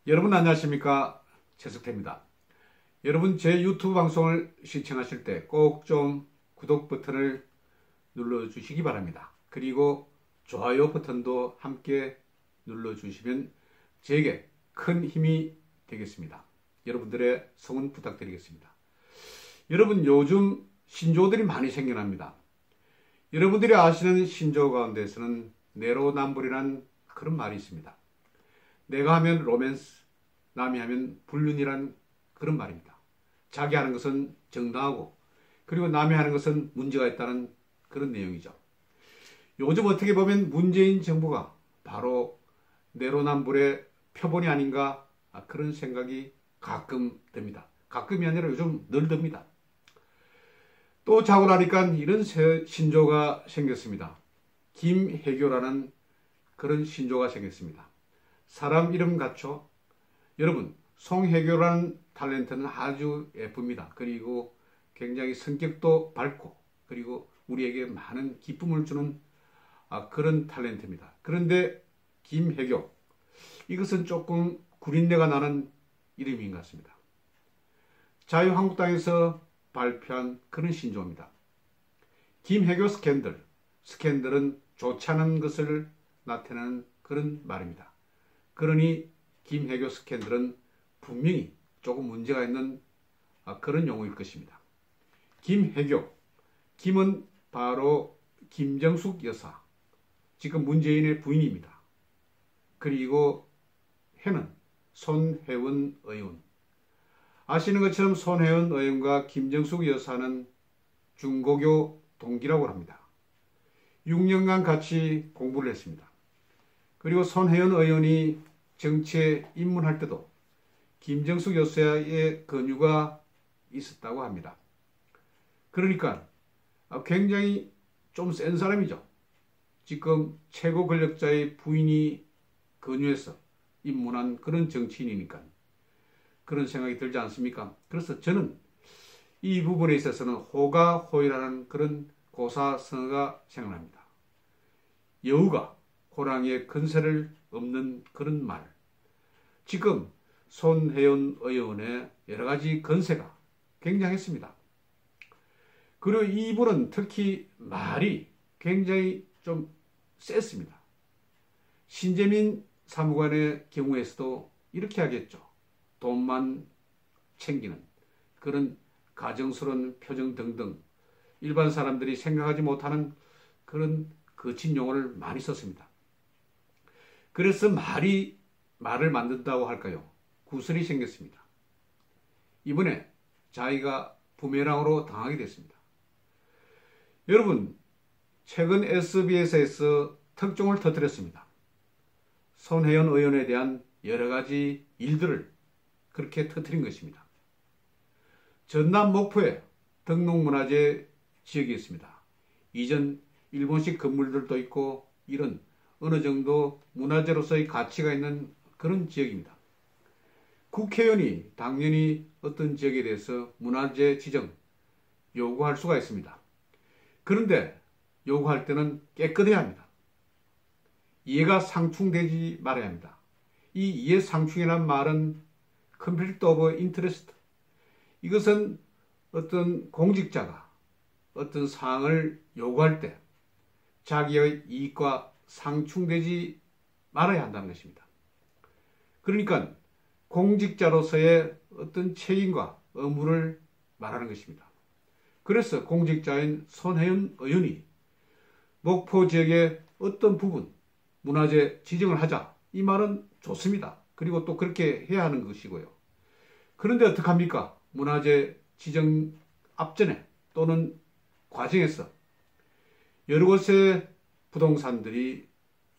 여러분 안녕하십니까? 최석태입니다. 여러분 제 유튜브 방송을 시청하실 때 꼭 좀 구독 버튼을 눌러주시기 바랍니다. 그리고 좋아요 버튼도 함께 눌러주시면 제게 큰 힘이 되겠습니다. 여러분들의 성원 부탁드리겠습니다. 여러분 요즘 신조어들이 많이 생겨납니다. 여러분들이 아시는 신조어 가운데서는 내로남불이라는 그런 말이 있습니다. 내가 하면 로맨스, 남이 하면 불륜이란 그런 말입니다. 자기 하는 것은 정당하고 그리고 남이 하는 것은 문제가 있다는 그런 내용이죠. 요즘 어떻게 보면 문재인 정부가 바로 내로남불의 표본이 아닌가 그런 생각이 가끔 듭니다. 가끔이 아니라 요즘 늘 듭니다. 또 자고 나니까 이런 신조가 생겼습니다. 김혜교라는 그런 신조가 생겼습니다. 사람 이름 같죠? 여러분 송혜교라는 탤런트는 아주 예쁩니다. 그리고 굉장히 성격도 밝고 그리고 우리에게 많은 기쁨을 주는 그런 탤런트입니다. 그런데 김혜교 이것은 조금 구린내가 나는 이름인 것 같습니다. 자유한국당에서 발표한 그런 신조어입니다. 김혜교 스캔들, 스캔들은 좋지 않은 것을 나타내는 그런 말입니다. 그러니 김혜교 스캔들은 분명히 조금 문제가 있는 그런 용어일 것입니다. 김혜교, 김은 바로 김정숙 여사, 지금 문재인의 부인입니다. 그리고 해는 손혜원 의원. 아시는 것처럼 손혜원 의원과 김정숙 여사는 중고교 동기라고 합니다. 6년간 같이 공부를 했습니다. 그리고 손혜원 의원이 정치에 입문할 때도 김정숙 여사의 권유가 있었다고 합니다. 그러니까 굉장히 좀 센 사람이죠. 지금 최고 권력자의 부인이 권유해서 입문한 그런 정치인이니까 그런 생각이 들지 않습니까? 그래서 저는 이 부분에 있어서는 호가호의라는 그런 고사성어가 생각납니다. 여우가 호랑이의 근세를 없는 그런 말. 지금 손혜원 의원의 여러가지 건세가 굉장했습니다. 그리고 이분은 특히 말이 굉장히 좀 셌습니다. 신재민 사무관의 경우에서도 이렇게 하겠죠. 돈만 챙기는 그런 가정스러운 표정 등등 일반 사람들이 생각하지 못하는 그런 거친 용어를 많이 썼습니다. 그래서 말을 만든다고 할까요? 구설이 생겼습니다. 이번에 자기가 부메랑으로 당하게 됐습니다. 여러분, 최근 SBS에서 특종을 터뜨렸습니다. 손혜원 의원에 대한 여러 가지 일들을 그렇게 터뜨린 것입니다. 전남 목포에 등록문화재 지역이 있습니다. 이전 일본식 건물들도 있고 이런 어느 정도 문화재로서의 가치가 있는 그런 지역입니다. 국회의원이 당연히 어떤 지역에 대해서 문화재 지정 요구할 수가 있습니다. 그런데 요구할 때는 깨끗해야 합니다. 이해가 상충되지 말아야 합니다. 이 이해 상충이라는 말은 conflict of interest, 이것은 어떤 공직자가 어떤 사항을 요구할 때 자기의 이익과 상충되지 말아야 한다는 것입니다. 그러니까 공직자로서의 어떤 책임과 의무를 말하는 것입니다. 그래서 공직자인 손혜원 의원이 목포 지역의 어떤 부분 문화재 지정을 하자, 이 말은 좋습니다. 그리고 또 그렇게 해야 하는 것이고요. 그런데 어떡합니까? 문화재 지정 앞전에 또는 과정에서 여러 곳의 부동산들이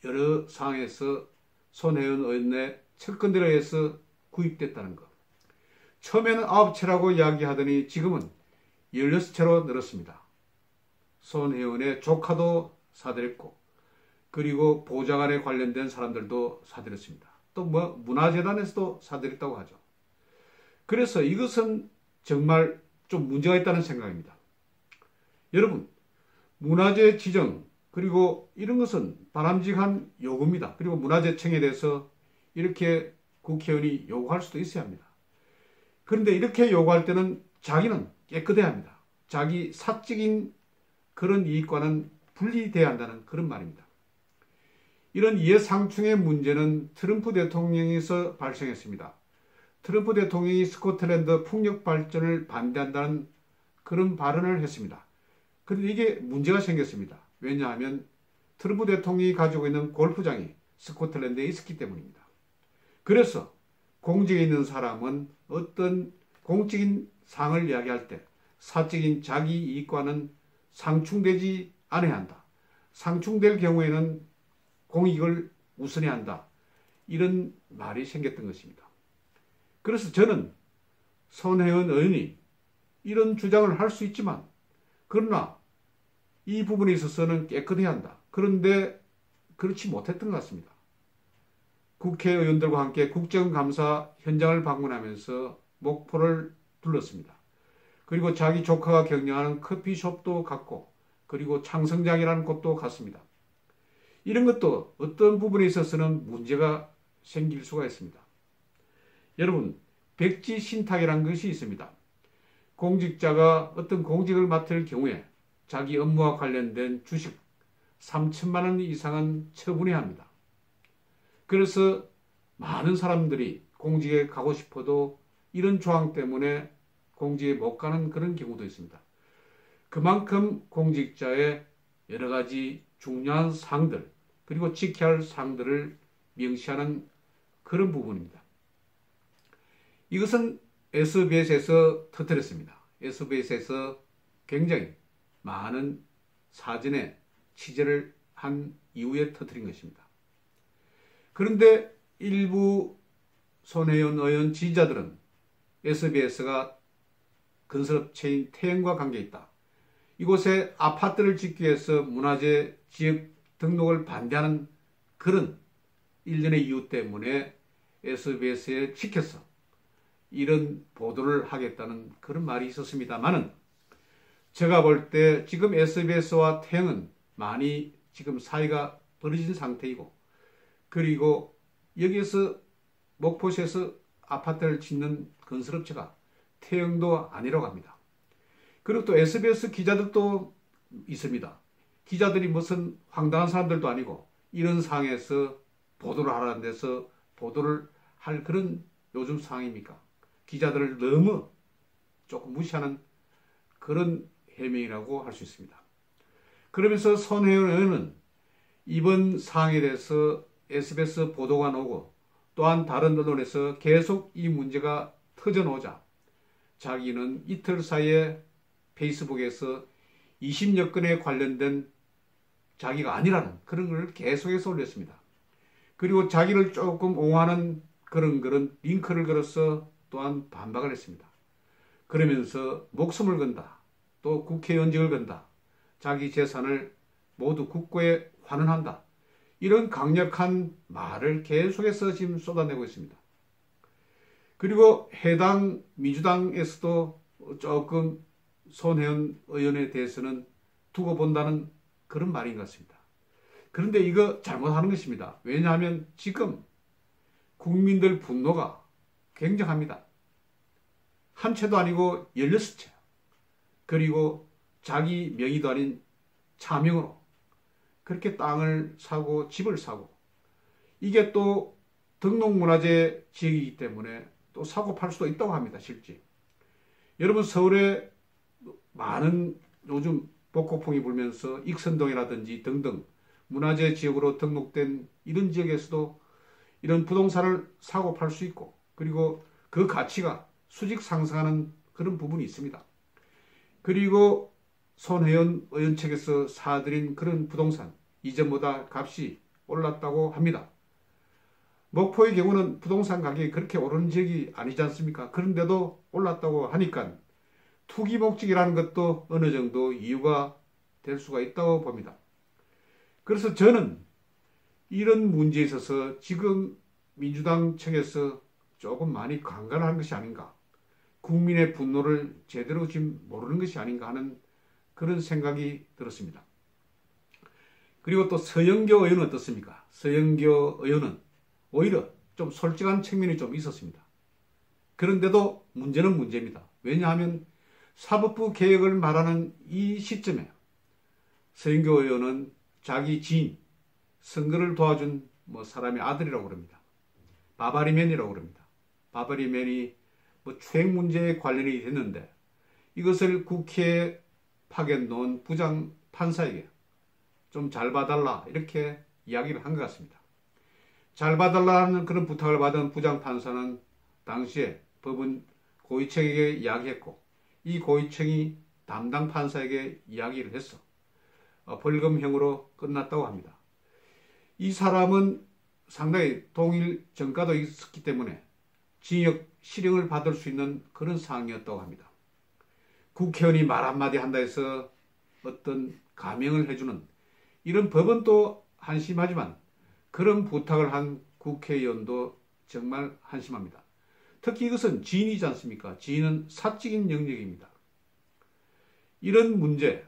여러 상황에서 손혜원 의원의 채권들에 의해서 구입됐다는 것. 처음에는 9채라고 이야기하더니 지금은 16채로 늘었습니다. 손혜원의 조카도 사들였고 그리고 보좌관에 관련된 사람들도 사들였습니다. 또 문화재단에서도 사들였다고 하죠. 그래서 이것은 정말 좀 문제가 있다는 생각입니다. 여러분, 문화재 지정 그리고 이런 것은 바람직한 요구입니다. 그리고 문화재청에 대해서 이렇게 국회의원이 요구할 수도 있어야 합니다. 그런데 이렇게 요구할 때는 자기는 깨끗해야 합니다. 자기 사적인 그런 이익과는 분리돼야 한다는 그런 말입니다. 이런 이해상충의 문제는 트럼프 대통령에서 발생했습니다. 트럼프 대통령이 스코틀랜드 풍력 발전을 반대한다는 그런 발언을 했습니다. 그런데 이게 문제가 생겼습니다. 왜냐하면 트럼프 대통령이 가지고 있는 골프장이 스코틀랜드에 있었기 때문입니다. 그래서 공직에 있는 사람은 어떤 공적인 사항을 이야기할 때 사적인 자기 이익과는 상충되지 않아야 한다. 상충될 경우에는 공익을 우선해야 한다. 이런 말이 생겼던 것입니다. 그래서 저는 손혜원 의원이 이런 주장을 할 수 있지만 그러나 이 부분에 있어서는 깨끗해야 한다. 그런데 그렇지 못했던 것 같습니다. 국회의원들과 함께 국정감사 현장을 방문하면서 목포를 둘렀습니다. 그리고 자기 조카가 경영하는 커피숍도 갔고 그리고 창성장이라는 곳도 갔습니다. 이런 것도 어떤 부분에 있어서는 문제가 생길 수가 있습니다. 여러분, 백지신탁이라는 것이 있습니다. 공직자가 어떤 공직을 맡을 경우에 자기 업무와 관련된 주식 3천만 원 이상은 처분해야 합니다. 그래서 많은 사람들이 공직에 가고 싶어도 이런 조항 때문에 공직에 못 가는 그런 경우도 있습니다. 그만큼 공직자의 여러 가지 중요한 사항들 그리고 지켜야 할 사항들을 명시하는 그런 부분입니다. 이것은 SBS에서 터뜨렸습니다. SBS에서 굉장히 많은 사전에 취재를 한 이후에 터뜨린 것입니다. 그런데 일부 손혜원 의원 지지자들은 SBS가 건설업체인 태영과 관계 있다. 이곳에 아파트를 짓기 위해서 문화재 지역 등록을 반대하는 그런 일련의 이유 때문에 SBS에 시켜서 이런 보도를 하겠다는 그런 말이 있었습니다만은 제가 볼 때 지금 SBS와 태영은 많이 지금 사이가 벌어진 상태이고 그리고 여기에서 목포시에서 아파트를 짓는 건설업체가 태영도 아니라고 합니다. 그리고 또 SBS 기자들도 있습니다. 기자들이 무슨 황당한 사람들도 아니고 이런 상황에서 보도를 하라는 데서 보도를 할 그런 요즘 상황입니까? 기자들을 너무 조금 무시하는 그런 해명이라고 할 수 있습니다. 그러면서 손혜원 의원은 이번 사항에 대해서 SBS 보도가 나오고 또한 다른 언론에서 계속 이 문제가 터져나오자 자기는 이틀 사이에 페이스북에서 20여 건에 관련된 자기가 아니라는 그런 걸 계속해서 올렸습니다. 그리고 자기를 조금 옹호하는 그런 링크를 걸어서 또한 반박을 했습니다. 그러면서 목숨을 건다. 또 국회의원직을 건다. 자기 재산을 모두 국고에 환원한다. 이런 강력한 말을 계속해서 지금 쏟아내고 있습니다. 그리고 해당 민주당에서도 조금 손혜원 의원에 대해서는 두고 본다는 그런 말인 것 같습니다. 그런데 이거 잘못하는 것입니다. 왜냐하면 지금 국민들 분노가 굉장합니다. 한 채도 아니고 16채. 그리고 자기 명의도 아닌 차명으로 그렇게 땅을 사고 집을 사고 이게 또 등록문화재 지역이기 때문에 또 사고 팔 수도 있다고 합니다. 실제. 여러분 서울에 많은 요즘 복고풍이 불면서 익선동이라든지 등등 문화재 지역으로 등록된 이런 지역에서도 이런 부동산을 사고 팔 수 있고 그리고 그 가치가 수직 상승하는 그런 부분이 있습니다. 그리고 손혜원 의원 측에서 사들인 그런 부동산 이전보다 값이 올랐다고 합니다. 목포의 경우는 부동산 가격이 그렇게 오르는 지역이 아니지 않습니까? 그런데도 올랐다고 하니까 투기 목적이라는 것도 어느 정도 이유가 될 수가 있다고 봅니다. 그래서 저는 이런 문제에 있어서 지금 민주당 측에서 조금 많이 강간한 것이 아닌가. 국민의 분노를 제대로 지금 모르는 것이 아닌가 하는 그런 생각이 들었습니다. 그리고 또 서영교 의원은 어떻습니까? 서영교 의원은 오히려 좀 솔직한 측면이 좀 있었습니다. 그런데도 문제는 문제입니다. 왜냐하면 사법부 개혁을 말하는 이 시점에 서인교 의원은 자기 지인, 선거를 도와준 사람의 아들이라고 그럽니다. 바바리맨이라고 그럽니다. 바바리맨이 추행 문제에 관련이 됐는데 이것을 국회에 파견 놓은 부장 판사에게 좀 잘 봐달라 이렇게 이야기를 한 것 같습니다. 잘 봐달라는 그런 부탁을 받은 부장 판사는 당시에 법원 고위층에게 이야기했고 이 고위층이 담당 판사에게 이야기를 해서 벌금형으로 끝났다고 합니다. 이 사람은 상당히 동일 전과도 있었기 때문에 징역 실형을 받을 수 있는 그런 상황이었다고 합니다. 국회의원이 말 한마디 한다 해서 어떤 감형을 해주는 이런 법은 또 한심하지만 그런 부탁을 한 국회의원도 정말 한심합니다. 특히 이것은 지인이지 않습니까? 지인은 사적인 영역입니다. 이런 문제,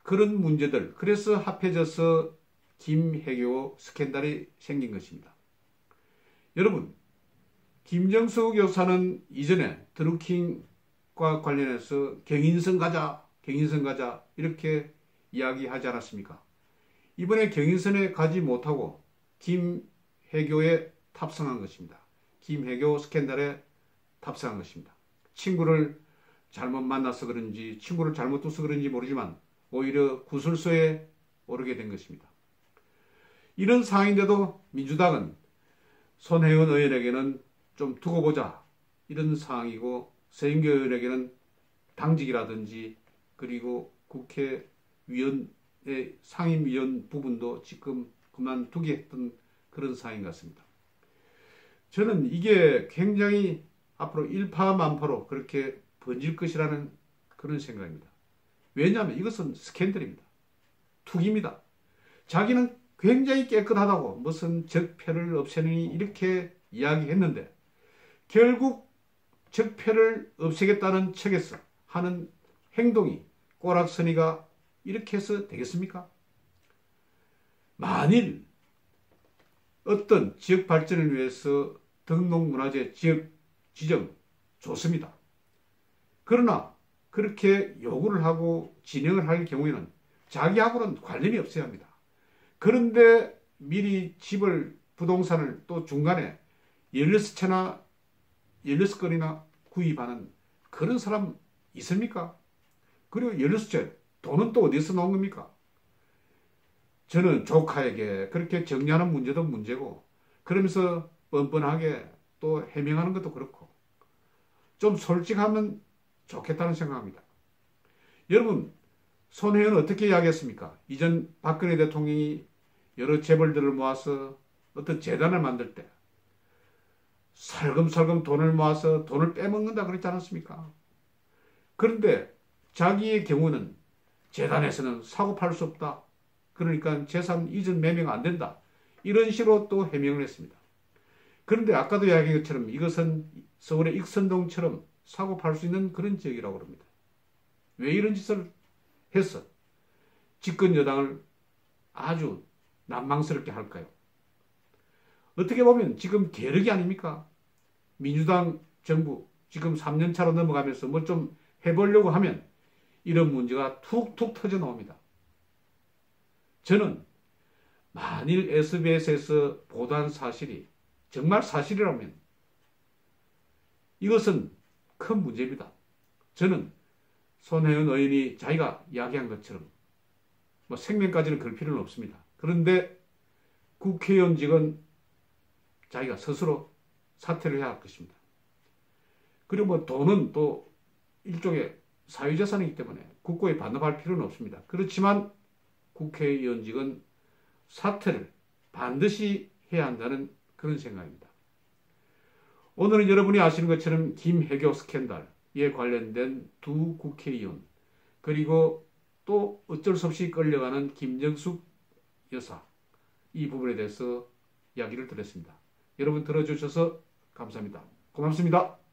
그런 문제들, 그래서 합해져서 김혜교 스캔들이 생긴 것입니다. 여러분, 김정숙 여사는 이전에 드루킹과 관련해서 경인선 가자 이렇게 이야기하지 않았습니까? 이번에 경인선에 가지 못하고 김혜교에 탑승한 것입니다. 김혜교 스캔들에 탑승한 것입니다. 친구를 잘못 만나서 그런지 친구를 잘못 둬서 그런지 모르지만 오히려 구술소에 오르게 된 것입니다. 이런 상황인데도 민주당은 손혜원 의원에게는 좀 두고 보자 이런 상황이고 서인교 의원에게는 당직이라든지 그리고 국회의원의 상임위원 부분도 지금 그만두게 했던 그런 상황인 것 같습니다. 저는 이게 굉장히 앞으로 일파만파로 그렇게 번질 것이라는 그런 생각입니다. 왜냐하면 이것은 스캔들입니다. 투기입니다. 자기는 굉장히 깨끗하다고 무슨 적폐를 없애느니 이렇게 이야기했는데 결국 적폐를 없애겠다는 척에서 하는 행동이 꼬락서니가 이렇게 해서 되겠습니까? 만일 어떤 지역 발전을 위해서 등록문화재 지역 지정 좋습니다. 그러나 그렇게 요구를 하고 진행을 할 경우에는 자기하고는 관련이 없어야 합니다. 그런데 미리 집을 부동산을 또 중간에 16채나 16건이나 구입하는 그런 사람 있습니까? 그리고 16채 돈은 또 어디서 나온 겁니까? 저는 조카에게 그렇게 정리하는 문제도 문제고 그러면서 뻔뻔하게 또 해명하는 것도 그렇고 좀 솔직하면 좋겠다는 생각합니다. 여러분 손혜원은 어떻게 이야기했습니까? 이전 박근혜 대통령이 여러 재벌들을 모아서 어떤 재단을 만들 때 살금살금 돈을 모아서 돈을 빼먹는다 그랬지 않았습니까? 그런데 자기의 경우는 재단에서는 사고 팔 수 없다. 그러니까 재산 이전 매매가 안 된다. 이런 식으로 또 해명을 했습니다. 그런데 아까도 이야기한 것처럼 이것은 서울의 익선동처럼 사고 팔 수 있는 그런 지역이라고 합니다. 왜 이런 짓을 해서 집권 여당을 아주 난망스럽게 할까요? 어떻게 보면 지금 계륵이 아닙니까? 민주당 정부 지금 3년차로 넘어가면서 뭐 좀 해보려고 하면 이런 문제가 툭툭 터져 나옵니다. 저는 만일 SBS에서 보도한 사실이 정말 사실이라면 이것은 큰 문제입니다. 저는 손혜원 의원이 자기가 이야기한 것처럼 뭐 생명까지는 걸 필요는 없습니다. 그런데 국회의원직은 자기가 스스로 사퇴를 해야 할 것입니다. 그리고 뭐 돈은 또 일종의 사유재산이기 때문에 국고에 반납할 필요는 없습니다. 그렇지만 국회의원직은 사퇴를 반드시 해야 한다는 그런 생각입니다. 오늘은 여러분이 아시는 것처럼 김혜교 스캔들에 관련된 두 국회의원 그리고 또 어쩔 수 없이 끌려가는 김정숙 여사 이 부분에 대해서 이야기를 드렸습니다. 여러분 들어주셔서 감사합니다. 고맙습니다.